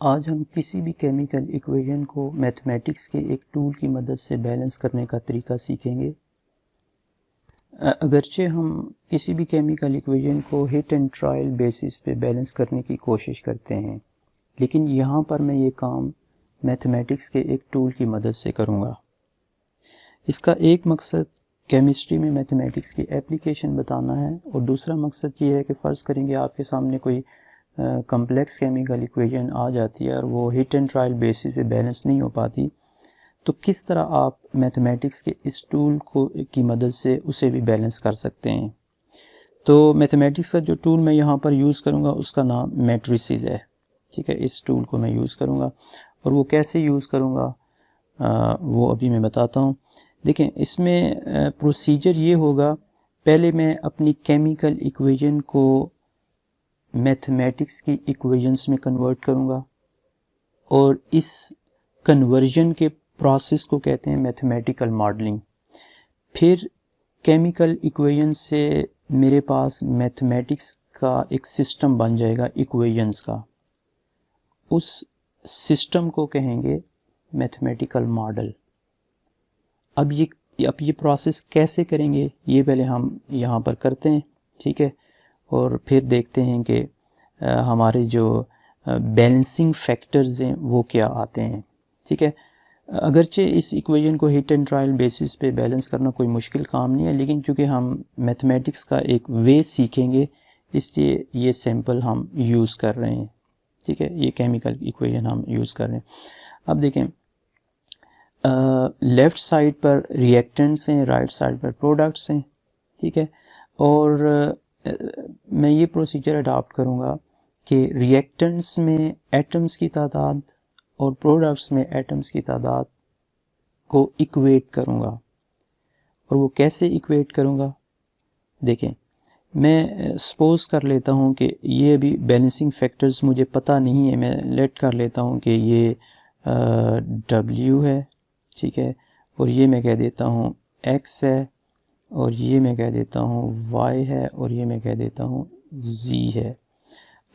आज हम किसी भी केमिकल इक्वेशन को मैथमेटिक्स के एक टूल की मदद से बैलेंस करने का तरीका सीखेंगे। अगरचे हम किसी भी केमिकल इक्वेशन को हिट एंड ट्रायल बेसिस पे बैलेंस करने की कोशिश करते हैं, लेकिन यहाँ पर मैं ये काम मैथमेटिक्स के एक टूल की मदद से करूँगा। इसका एक मकसद केमिस्ट्री में मैथमेटिक्स की एप्लीकेशन बताना है और दूसरा मकसद ये है कि फ़र्ज़ करेंगे आपके सामने कोई कम्प्लेक्स केमिकल इक्वेशन आ जाती है और वो हिट एंड ट्रायल बेसिस पे बैलेंस नहीं हो पाती, तो किस तरह आप मैथमेटिक्स के इस टूल को की मदद से उसे भी बैलेंस कर सकते हैं। तो मैथमेटिक्स का जो टूल मैं यहाँ पर यूज़ करूँगा उसका नाम मैट्रिसेस है। ठीक है, इस टूल को मैं यूज़ करूँगा और वो कैसे यूज़ करूँगा वो अभी मैं बताता हूँ। देखें, इसमें प्रोसीजर ये होगा, पहले मैं अपनी केमिकल इक्वेशन को मैथमेटिक्स की इक्वेशंस में कन्वर्ट करूँगा और इस कन्वर्जन के प्रोसेस को कहते हैं मैथमेटिकल मॉडलिंग। फिर केमिकल इक्वेशन से मेरे पास मैथमेटिक्स का एक सिस्टम बन जाएगा इक्वेशंस का, उस सिस्टम को कहेंगे मैथमेटिकल मॉडल। अब ये प्रोसेस कैसे करेंगे ये पहले हम यहाँ पर करते हैं, ठीक है, और फिर देखते हैं कि हमारे जो बैलेंसिंग फैक्टर्स हैं वो क्या आते हैं। ठीक है, अगरचे इस इक्वेशन को हिट एंड ट्रायल बेसिस पे बैलेंस करना कोई मुश्किल काम नहीं है, लेकिन चूँकि हम मैथमेटिक्स का एक वे सीखेंगे इसलिए ये सैम्पल हम यूज़ कर रहे हैं। ठीक है, ये केमिकल इक्वेशन हम यूज़ कर रहे हैं। अब देखें, लेफ़्ट साइड पर रिएक्टेंट्स हैं, राइट साइड पर प्रोडक्ट्स हैं। ठीक है, और मैं ये प्रोसीजर अडॉप्ट करूँगा कि रिएक्टेंट्स में एटम्स की तादाद और प्रोडक्ट्स में एटम्स की तादाद को इक्वेट करूँगा। और वो कैसे इक्वेट करूँगा, देखें, मैं सपोज़ कर लेता हूँ कि ये अभी बैलेंसिंग फैक्टर्स मुझे पता नहीं है, मैं लेट कर लेता हूँ कि ये W है, ठीक है, और ये मैं कह देता हूँ X है, और ये मैं कह देता हूँ Y है, और ये मैं कह देता हूँ Z है।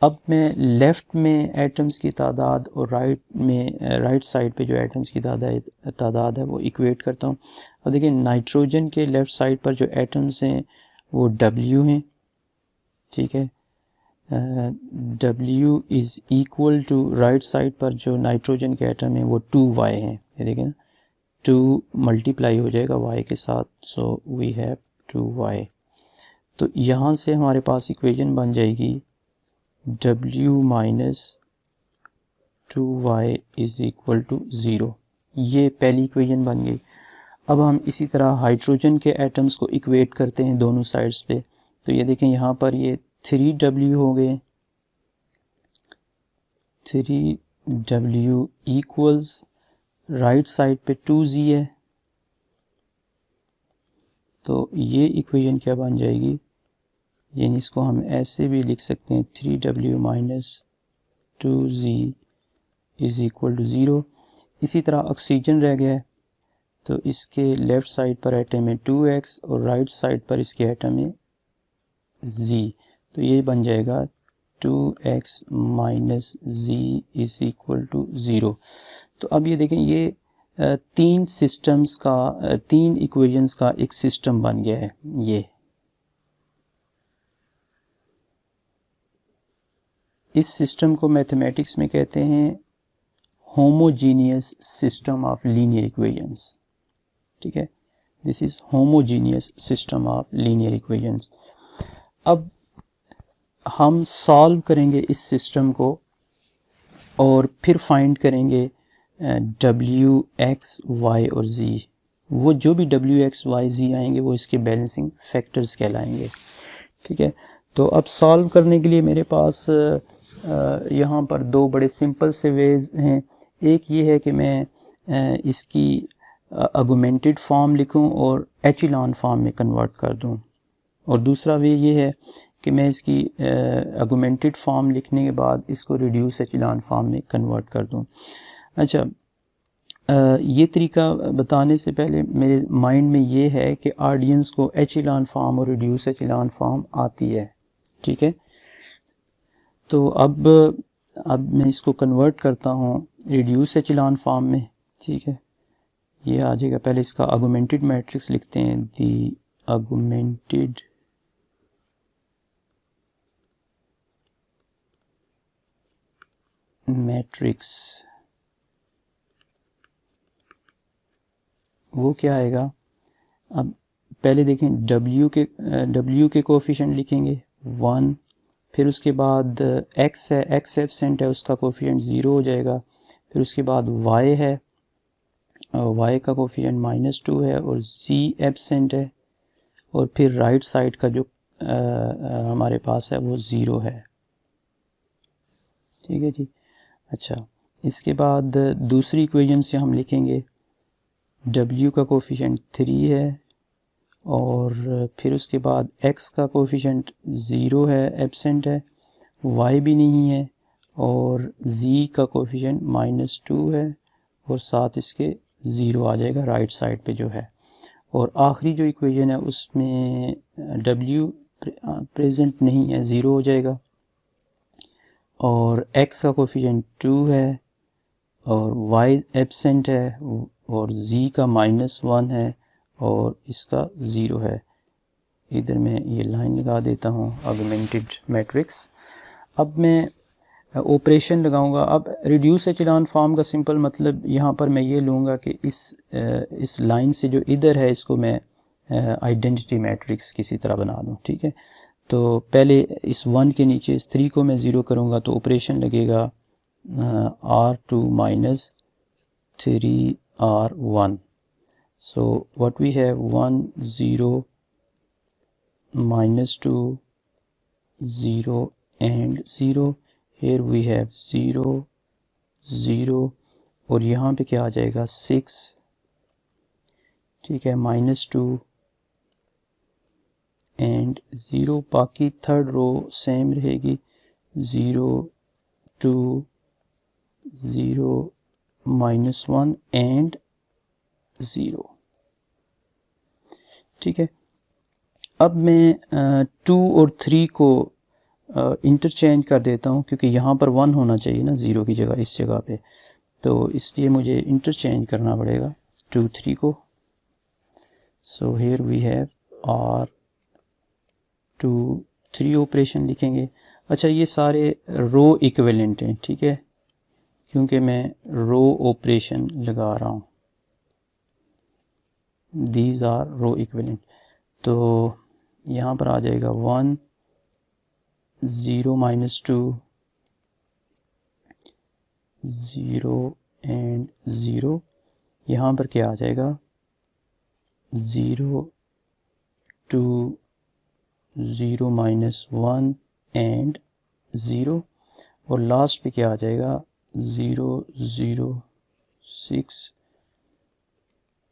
अब मैं लेफ़्ट में एटम्स की तादाद और राइट साइड पे जो एटम्स की तादाद है वो इक्वेट करता हूँ। अब देखिए, नाइट्रोजन के लेफ़्ट साइड पर जो एटम्स हैं वो W हैं, ठीक है, W is equal to right side पर जो नाइट्रोजन के एटम हैं वो 2Y हैं। ये देखें ना, 2 मल्टीप्लाई हो जाएगा Y के साथ, सो वी हैव 2Y। तो यहाँ से हमारे पास इक्वेशन बन जाएगी W minus 2Y is equal to 0। ये पहली इक्वेशन बन गई। अब हम इसी तरह हाइड्रोजन के एटम्स को इक्वेट करते हैं दोनों साइड्स पे। तो ये देखें, यहाँ पर ये 3W हो गए, 3W इक्वल्स राइट साइड पे 2Z है। तो ये इक्वेशन क्या बन जाएगी, यानी इसको हम ऐसे भी लिख सकते हैं 3W minus 2Z is equal to 0। इसी तरह ऑक्सीजन रह गया है, तो इसके लेफ़्ट साइड पर एटम है 2X और राइट साइड पर इसके एटम है Z। तो ये बन जाएगा 2X minus Z is equal to 0। तो अब ये देखें, ये तीन सिस्टम्स का, तीन इक्वेशंस का एक सिस्टम बन गया है। ये इस सिस्टम को मैथमेटिक्स में कहते हैं homogeneous system of linear equations. ठीक है, this is homogeneous system of linear equations. अब हम सॉल्व करेंगे इस सिस्टम को और फिर फाइंड करेंगे W, X, Y और Z। वो जो भी W, X, Y, Z आएंगे वो इसके बैलेंसिंग फैक्टर्स कहलाएंगे। ठीक है, तो अब सॉल्व करने के लिए मेरे पास यहाँ पर दो बड़े सिंपल से वेज हैं। एक ये है कि मैं इसकी आर्गुमेंटेड फॉर्म लिखूं और एचिलॉन फॉर्म में कन्वर्ट कर दूं, और दूसरा वे ये है कि मैं इसकी आर्गुमेंटेड फॉर्म लिखने के बाद इसको रिड्यूस एचिलॉन फॉर्म में कन्वर्ट कर दूं। अच्छा, ये तरीका बताने से पहले मेरे माइंड में ये है कि ऑडियंस को एचिलॉन फॉर्म और रिड्यूस एचिलॉन फॉर्म आती है। ठीक है, तो अब अब मैं इसको कन्वर्ट करता हूँ रिड्यूस एचेलॉन फॉर्म में, ठीक है। ये आ जाएगा, पहले इसका आर्गुमेंटेड मैट्रिक्स लिखते हैं, दी आर्गुमेंटेड मैट्रिक्स, वो क्या आएगा। अब पहले देखें W के कोफिशिएंट लिखेंगे 1, फिर उसके बाद X है, X एब्सेंट है, उसका कोफिशिएंट 0 हो जाएगा। फिर उसके बाद Y है, Y का कोफिशिएंट -2 है और Z एब्सेंट है, और फिर राइट साइड का जो हमारे पास है वो 0 है, ठीक है जी। अच्छा, इसके बाद दूसरी इक्वेशन से हम लिखेंगे W का कोफिशिएंट 3 है, और फिर उसके बाद X का कोफिशिएंट 0 है, एब्सेंट है, Y भी नहीं है, और Z का कोफिशिएंट -2 है, और साथ इसके 0 आ जाएगा राइट साइड पे जो है। और आखिरी जो इक्वेशन है उसमें W प्रेजेंट नहीं है, 0 हो जाएगा, और X का कोफिशिएंट 2 है, और Y एब्सेंट है, और Z का -1 है, और इसका 0 है। इधर मैं ये लाइन लगा देता हूँ आर्गुमेंटेड मैट्रिक्स। अब मैं ऑपरेशन लगाऊंगा। अब रिड्यूस एचेलॉन फॉर्म का सिंपल मतलब यहाँ पर मैं ये लूँगा कि इस लाइन से जो इधर है इसको मैं आइडेंटिटी मैट्रिक्स किसी तरह बना दूँ, ठीक है। तो पहले इस 1 के नीचे इस 3 को मैं 0 करूँगा तो ऑपरेशन लगेगा R2 - 3R1. So what we have 1 0 -2 0 and 0. Here we have 0 0 और यहाँ पे क्या आ जाएगा 6, ठीक है, -2 एंड 0। बाकी थर्ड रो सेम रहेगी, 0 2 0 -1 एंड 0, ठीक है। अब मैं 2 और 3 को इंटरचेंज कर देता हूँ, क्योंकि यहाँ पर 1 होना चाहिए ना 0 की जगह, इस जगह पे, तो इसलिए मुझे इंटरचेंज करना पड़ेगा 2 3 को। So here we have R2 3 operation लिखेंगे। अच्छा, ये सारे रो इक्विवेलेंट हैं, ठीक है, क्योंकि मैं रो ऑपरेशन लगा रहा हूँ। These are row equivalent. तो यहाँ पर आ जाएगा 1 0 -2 0 एंड 0। यहाँ पर क्या आ जाएगा 0 2 0 -1 एंड 0, और लास्ट पे क्या आ जाएगा 0 0 6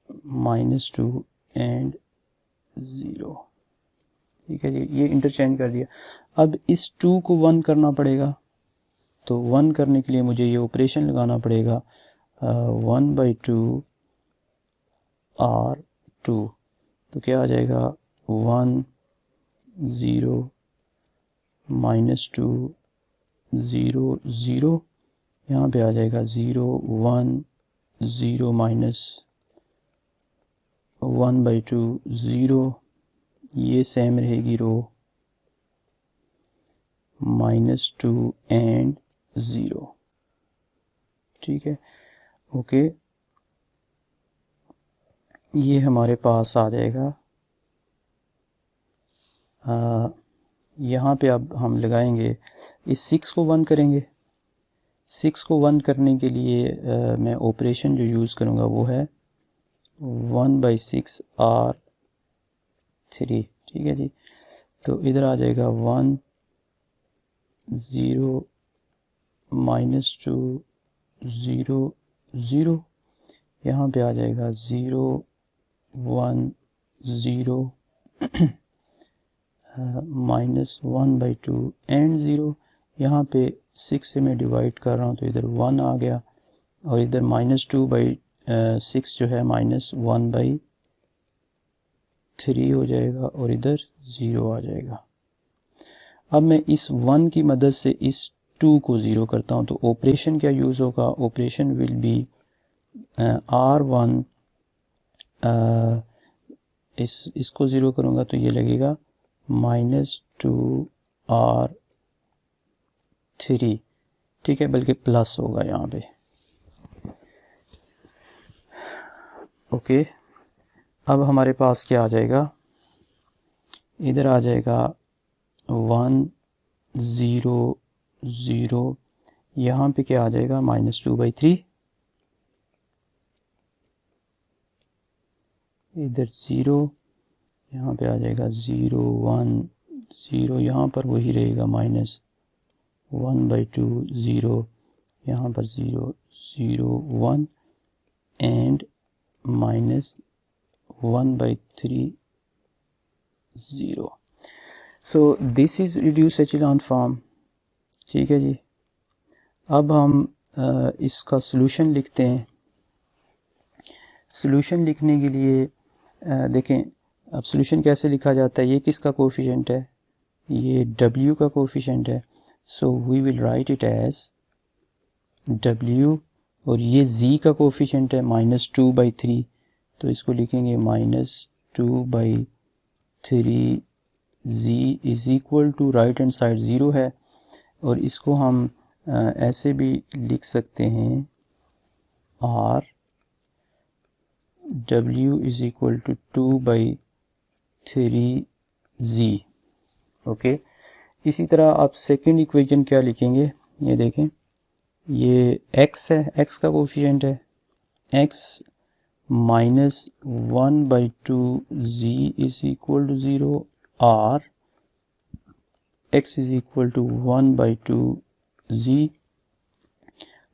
-2 एंड 0, ठीक है जी। ये इंटरचेंज कर दिया। अब इस 2 को 1 करना पड़ेगा, तो 1 करने के लिए मुझे ये ऑपरेशन लगाना पड़ेगा 1/2 R2। तो क्या आ जाएगा 1 0 -2 0 0, यहाँ पे आ जाएगा 0 1 0 -1/2 0, ये सेम रहेगी रो, -2 एंड 0, ठीक है, ओके। ये हमारे पास आ जाएगा। यहाँ पे अब हम लगाएंगे, इस 6 को 1 करेंगे। 6 को 1 करने के लिए मैं ऑपरेशन जो यूज़ करूँगा वो है 1/6 R3, ठीक है जी। तो इधर आ जाएगा 1 0 -2 0 0, यहाँ पे आ जाएगा 0 1 0 -1/2 एंड 0। यहाँ पे 6 से मैं डिवाइड कर रहा हूँ तो इधर 1 आ गया, और इधर -2/6 जो है -1/3 हो जाएगा, और इधर 0 आ जाएगा। अब मैं इस 1 की मदद से इस 2 को 0 करता हूँ तो ऑपरेशन क्या यूज़ होगा, ऑपरेशन विल बी R1 इसको 0 करूँगा तो ये लगेगा -2R3, ठीक है, बल्कि प्लस होगा यहाँ पे। ओके, अब हमारे पास क्या आ जाएगा, इधर आ जाएगा 1 0 0, यहाँ पे क्या आ जाएगा -2/3, इधर 0, यहाँ पे आ जाएगा 0 1 0, यहाँ पर वही रहेगा -1/2 0, यहाँ पर 0 0 1 and -1/3 0। So this is reduce echelon form, ठीक है जी। अब हम इसका सॉल्यूशन लिखते हैं। सॉल्यूशन लिखने के लिए देखें, अब सॉल्यूशन कैसे लिखा जाता है, ये किसका कोफिशिएंट है, ये W का कोफिशिएंट है, so we will write it as W, और ये Z का कोफिशिएंट है -2/3, तो इसको लिखेंगे -2/3 Z is equal to, right hand side 0 है, और इसको हम ऐसे भी लिख सकते हैं R W is equal to 2/3 Z। Okay, इसी तरह आप सेकंड इक्वेशन क्या लिखेंगे, ये देखें, ये x है, x का कोफिशिएंट है, x -1/2 Z is equal to 0, R x is equal to 1/2 Z,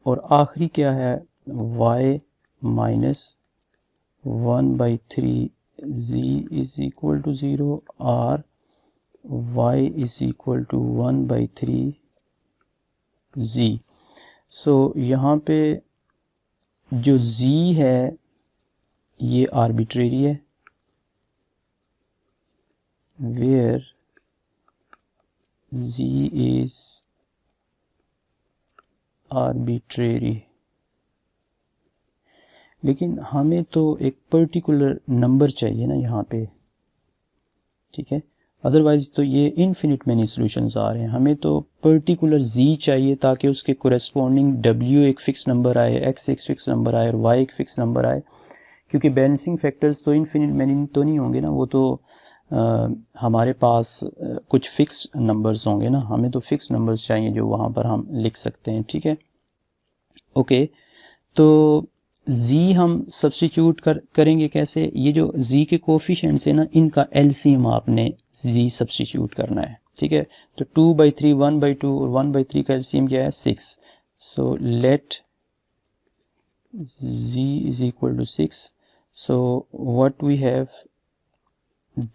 और आखिरी क्या है, y -1/3 Z is equal to 0, R y is equal to 1/3 Z। सो यहाँ पे जो Z है ये आर्बिट्रेरी है, वेयर Z इज़ आर्बिट्रेरी, लेकिन हमें तो एक पर्टिकुलर नंबर चाहिए ना यहाँ पे, ठीक है, अदरवाइज़ तो ये इनफिनिट मैनी सॉल्यूशंस आ रहे हैं, हमें तो पर्टिकुलर Z चाहिए ताकि उसके कोरेस्पॉन्डिंग W एक फ़िक्स नंबर आए, X एक फ़िक्स नंबर आए और Y एक फ़िक्स नंबर आए, क्योंकि बैलेंसिंग फैक्टर्स तो इनफिनिट मैनी तो नहीं होंगे ना, वो तो हमारे पास कुछ फ़िक्स नंबर्स होंगे ना, हमें तो फ़िक्स नंबर्स चाहिए जो वहाँ पर हम लिख सकते हैं, ठीक है। ओके, तो Z हम सब्स्टिट्यूट करेंगे कैसे, ये जो Z के कोफिशिएंट्स है ना, इनका LCM आपने Z सब्स्टिट्यूट करना है, ठीक है। तो 2/3 1/2 और 1/3 का LCM क्या है, 6, so let Z is equal to 6, so what we have,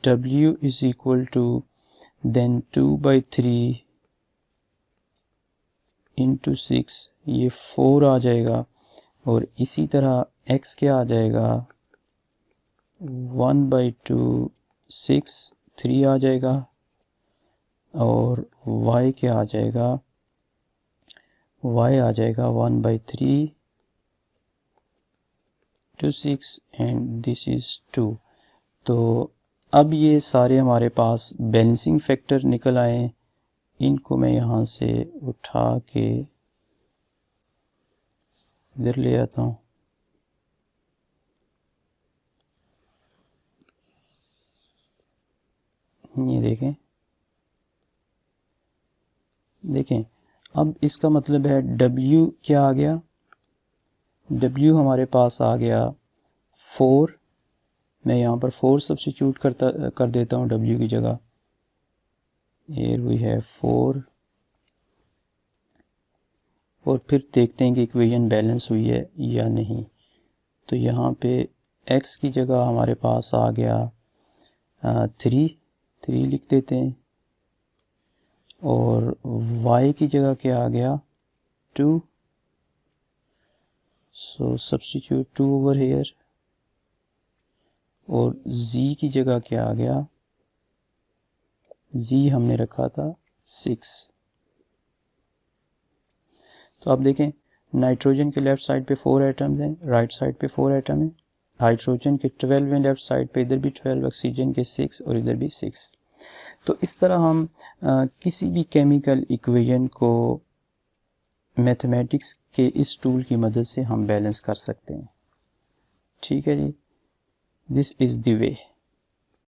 W is equal to then 2/3 into 6, ये 4 आ जाएगा, और इसी तरह x क्या आ जाएगा, 1/2 6 3 आ जाएगा, और y क्या आ जाएगा, y आ जाएगा 1/3 to 6 एंड दिस इज़ 2। तो अब ये सारे हमारे पास बैलेंसिंग फैक्टर निकल आए, इनको मैं यहाँ से उठा के इधर ले आता हूँ, ये देखें, अब इसका मतलब है W क्या आ गया, W हमारे पास आ गया 4, मैं यहाँ पर 4 सब्स्टिट्यूट कर देता हूँ W की जगह, here we have 4, और फिर देखते हैं कि इक्वेशन बैलेंस हुई है या नहीं। तो यहाँ पे x की जगह हमारे पास आ गया 3 लिख देते हैं, और y की जगह क्या आ गया 2, सो सब्स्टिट्यूट 2 ओवर हेयर, और z की जगह क्या आ गया, z हमने रखा था 6, तो आप देखें नाइट्रोजन के लेफ़्ट साइड पे 4 एटम्स हैं, राइट साइड पे 4 एटम हैं, हाइड्रोजन के 12 हैं लेफ़्ट साइड पे, इधर भी 12, ऑक्सीजन के 6 और इधर भी 6। तो इस तरह हम किसी भी केमिकल इक्वेशन को मैथमेटिक्स के इस टूल की मदद से हम बैलेंस कर सकते हैं। ठीक है जी, दिस इज़ द वे।